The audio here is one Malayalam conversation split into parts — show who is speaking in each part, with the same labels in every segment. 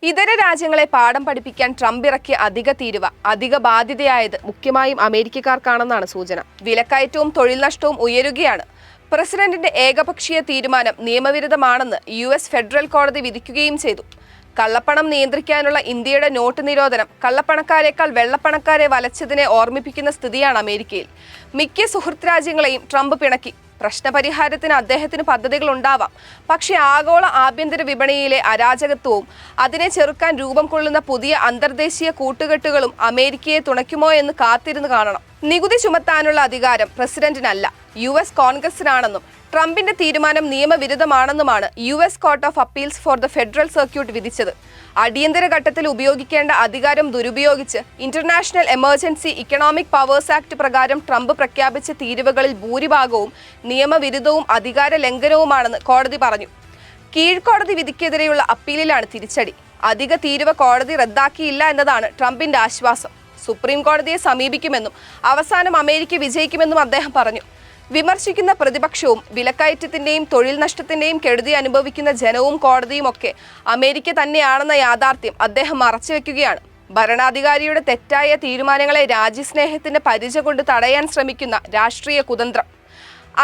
Speaker 1: ഇതര രാജ്യങ്ങളെ പാഠം പഠിപ്പിക്കാൻ ട്രംപ് ഇറക്കിയ അധിക ബാധ്യതയായത് മുഖ്യമായും അമേരിക്കക്കാർക്കാണെന്നാണ് സൂചന. വിലക്കയറ്റവും തൊഴിൽ നഷ്ടവും ഉയരുകയാണ്. പ്രസിഡന്റിന്റെ ഏകപക്ഷീയ തീരുമാനം നിയമവിരുദ്ധമാണെന്ന് US ഫെഡറൽ കോടതി വിധിക്കുകയും ചെയ്തു. കള്ളപ്പണം നിയന്ത്രിക്കാനുള്ള ഇന്ത്യയുടെ നോട്ട് നിരോധനം കള്ളപ്പണക്കാരേക്കാൾ വെള്ളപ്പണക്കാരെ വലച്ചതിനെ ഓർമ്മിപ്പിക്കുന്ന സ്ഥിതിയാണ് അമേരിക്കയിൽ. മിക്ക സുഹൃത്ത് രാജ്യങ്ങളെയും ട്രംപ് പിണക്കി. പ്രശ്നപരിഹാരത്തിന് അദ്ദേഹത്തിന് പദ്ധതികൾ ഉണ്ടാവാം, പക്ഷേ ആഗോള ആഭ്യന്തര വിപണിയിലെ അരാജകത്വവും അതിനെ ചെറുക്കാൻ രൂപം കൊള്ളുന്ന പുതിയ അന്തർദേശീയ കൂട്ടുകെട്ടുകളും അമേരിക്കയെ തുണയ്ക്കുമോ എന്ന് കാത്തിരുന്ന് കാണണം. നികുതി ചുമത്താനുള്ള അധികാരം പ്രസിഡന്റിനല്ല, US കോൺഗ്രസിനാണെന്നും ട്രംപിന്റെ തീരുമാനം നിയമവിരുദ്ധമാണെന്നുമാണ് US court of appeals for the federal circuit വിധിച്ചത്. അടിയന്തര ഘട്ടത്തിൽ ഉപയോഗിക്കേണ്ട അധികാരം ദുരുപയോഗിച്ച് international emergency economic powers act പ്രകാരം ട്രംപ് പ്രഖ്യാപിച്ച തീരുവകളിൽ ഭൂരിഭാഗവും നിയമവിരുദ്ധവും അധികാര ലംഘനവുമാണെന്ന് കോടതി പറഞ്ഞു. കീഴ്ക്കോടതി വിധിക്കെതിരെയുള്ള അപ്പീലിലാണ് തിരിച്ചടി. അധിക തീരുവ കോടതി റദ്ദാക്കിയില്ല എന്നതാണ് ട്രംപിന്റെ ആശ്വാസം. സുപ്രീം കോടതിയെ സമീപിക്കുമെന്നും അവസാനം അമേരിക്ക വിജയിക്കുമെന്നും അദ്ദേഹം പറഞ്ഞു. വിമർശിക്കുന്ന പ്രതിപക്ഷവും വിലക്കയറ്റത്തിന്റെയും തൊഴിൽ നഷ്ടത്തിന്റെയും കെടുതി അനുഭവിക്കുന്ന ജനവും കോടതിയും ഒക്കെ അമേരിക്ക തന്നെയാണെന്ന യാഥാർത്ഥ്യം അദ്ദേഹം മറച്ചുവെക്കുകയാണ്. ഭരണാധികാരിയുടെ തെറ്റായ തീരുമാനങ്ങളെ രാജ്യസ്നേഹത്തിന്റെ പരിച കൊണ്ട് തടയാൻ ശ്രമിക്കുന്ന രാഷ്ട്രീയ കുതന്ത്രം.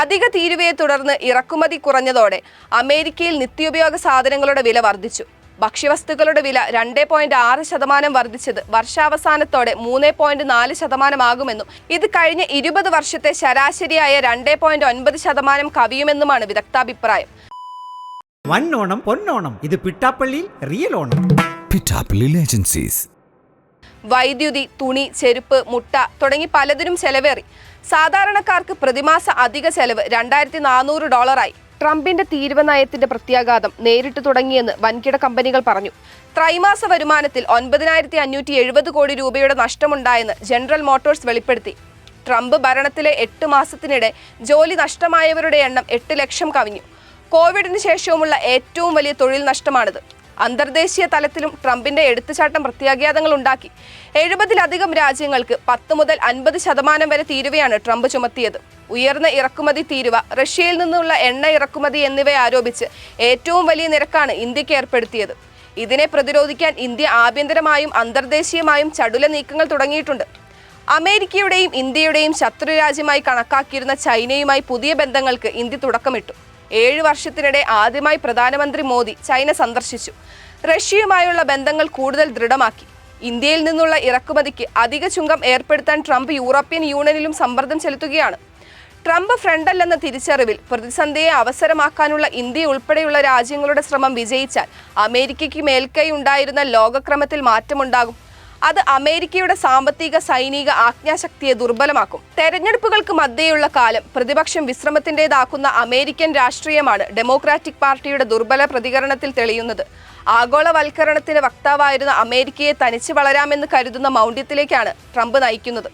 Speaker 1: അധിക തീരുവയെ തുടർന്ന് ഇറക്കുമതി കുറഞ്ഞതോടെ അമേരിക്കയിൽ നിത്യോപയോഗ സാധനങ്ങളുടെ വില വർദ്ധിച്ചു. ഭക്ഷ്യവസ്തുക്കളുടെ വില 2.6% വർദ്ധിച്ചത് വർഷാവസാനത്തോടെ 3.4% ഇത് കഴിഞ്ഞ 20 വർഷത്തെ ശരാശരിയായ 2.9% കവിയുമെന്നുമാണ് വിദഗ്ധാഭിപ്രായം.
Speaker 2: വന്നോണം പൊന്നോണം, ഇത് പിട്ടാപ്പള്ളിയിൽ റിയൽ ഓണം.
Speaker 3: പിട്ടാപ്പള്ളി ഏജൻസീസ്.
Speaker 1: വൈദ്യുതി, തുണി, ചെരുപ്പ്, മുട്ട തുടങ്ങി പലതിനും ചെലവേറി. സാധാരണക്കാർക്ക് പ്രതിമാസ അധിക ചെലവ് $2,400 ട്രംപിന്റെ തീരുവ നയത്തിന്റെ പ്രത്യാഘാതം നേരിട്ട് തുടങ്ങിയെന്ന് വൻകിട കമ്പനികൾ പറഞ്ഞു. ത്രൈമാസ വരുമാനത്തിൽ 9,570 കോടി രൂപയുടെ നഷ്ടമുണ്ടായെന്ന് ജനറൽ മോട്ടോഴ്സ് വെളിപ്പെടുത്തി. ട്രംപ് ഭരണത്തിലെ 8 മാസത്തിനിടെ ജോലി നഷ്ടമായവരുടെ എണ്ണം 8 ലക്ഷം കവിഞ്ഞു. കോവിഡിന് ശേഷവുമുള്ള ഏറ്റവും വലിയ തൊഴിൽ നഷ്ടമാണിത്. അന്തർദേശീയ തലത്തിലും ട്രംപിന്റെ എടുത്തുചാട്ടം പ്രത്യാഘാതങ്ങൾ ഉണ്ടാക്കി. 70-ലധികം രാജ്യങ്ങൾക്ക് 10 മുതൽ 50% വരെ തീരുവയാണ് ട്രംപ് ചുമത്തിയത്. ഉയർന്ന ഇറക്കുമതി തീരുവ, റഷ്യയിൽ നിന്നുള്ള എണ്ണ ഇറക്കുമതി എന്നിവ ആരോപിച്ച് ഏറ്റവും വലിയ നിരക്കാണ് ഇന്ത്യക്ക് ഏർപ്പെടുത്തിയത്. ഇതിനെ പ്രതിരോധിക്കാൻ ഇന്ത്യ ആഭ്യന്തരമായും അന്തർദേശീയമായും ചടുല നീക്കങ്ങൾ തുടങ്ങിയിട്ടുണ്ട്. അമേരിക്കയുടെയും ഇന്ത്യയുടെയും ശത്രുരാജ്യമായി കണക്കാക്കിയിരുന്ന ചൈനയുമായി പുതിയ ബന്ധങ്ങൾക്ക് ഇന്ത്യ തുടക്കമിട്ടു. 7 വർഷത്തിനിടെ ആദ്യമായി പ്രധാനമന്ത്രി മോദി ചൈന സന്ദർശിച്ചു. റഷ്യയുമായുള്ള ബന്ധങ്ങൾ കൂടുതൽ ദൃഢമാക്കി. ഇന്ത്യയിൽ നിന്നുള്ള ഇറക്കുമതിക്ക് അധിക ചുങ്കം ഏർപ്പെടുത്താൻ ട്രംപ് യൂറോപ്യൻ യൂണിയനിലും സമ്മർദ്ദം ചെലുത്തുകയാണ്. ട്രംപ് ഫ്രണ്ടല്ലെന്ന തിരിച്ചറിവിൽ പ്രതിസന്ധിയെ അവസരമാക്കാനുള്ള ഇന്ത്യ ഉൾപ്പെടെയുള്ള രാജ്യങ്ങളുടെ ശ്രമം വിജയിച്ചാൽ അമേരിക്കയ്ക്ക് മേൽക്കൈ ഉണ്ടായിരുന്ന ലോകക്രമത്തിൽ മാറ്റമുണ്ടാകും. അത് അമേരിക്കയുടെ സാമ്പത്തിക, സൈനിക ആജ്ഞാശക്തിയെ ദുർബലമാക്കും. തെരഞ്ഞെടുപ്പുകൾക്ക് മധ്യേയുള്ള കാലം പ്രതിപക്ഷം വിശ്രമത്തിൻ്റെതാക്കുന്ന അമേരിക്കൻ രാഷ്ട്രീയമാണ് ഡെമോക്രാറ്റിക് പാർട്ടിയുടെ ദുർബല പ്രതികരണത്തിൽ തെളിയുന്നത്. ആഗോളവൽക്കരണത്തിന് വക്താവായിരുന്ന അമേരിക്കയെ തനിച്ച് വളരാമെന്ന് കരുതുന്ന മൗഢ്യത്തിലേക്കാണ് ട്രംപ് നയിക്കുന്നത്.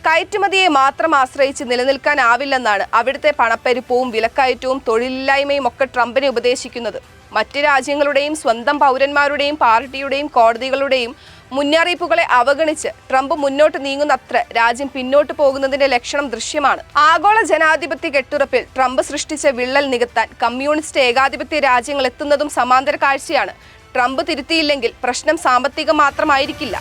Speaker 1: കയറ്റുമതിയെ മാത്രം ആശ്രയിച്ച് നിലനിൽക്കാനാവില്ലെന്നാണ് അവിടുത്തെ പണപ്പെരുപ്പവും വിലക്കയറ്റവും തൊഴിലില്ലായ്മയും ഒക്കെ ട്രംപിനെ ഉപദേശിക്കുന്നത്. മറ്റ് രാജ്യങ്ങളുടെയും സ്വന്തം പൗരന്മാരുടെയും പാർട്ടിയുടെയും കോടതികളുടെയും മുന്നറിയിപ്പുകളെ അവഗണിച്ച് ട്രംപ് മുന്നോട്ട് നീങ്ങുന്നത്ര രാജ്യം പിന്നോട്ട് പോകുന്നതിന്റെ ലക്ഷണം ദൃശ്യമാണ്. ആഗോള ജനാധിപത്യ കെട്ടുറപ്പിൽ ട്രംപ് സൃഷ്ടിച്ച വിള്ളൽ നികത്താൻ കമ്മ്യൂണിസ്റ്റ് ഏകാധിപത്യ രാജ്യങ്ങൾ എത്തുന്നതും സമാന്തര കാഴ്ചയാണ്. ട്രംപ് തിരുത്തിയില്ലെങ്കിൽ പ്രശ്നം സാമ്പത്തികം മാത്രമായിരിക്കില്ല.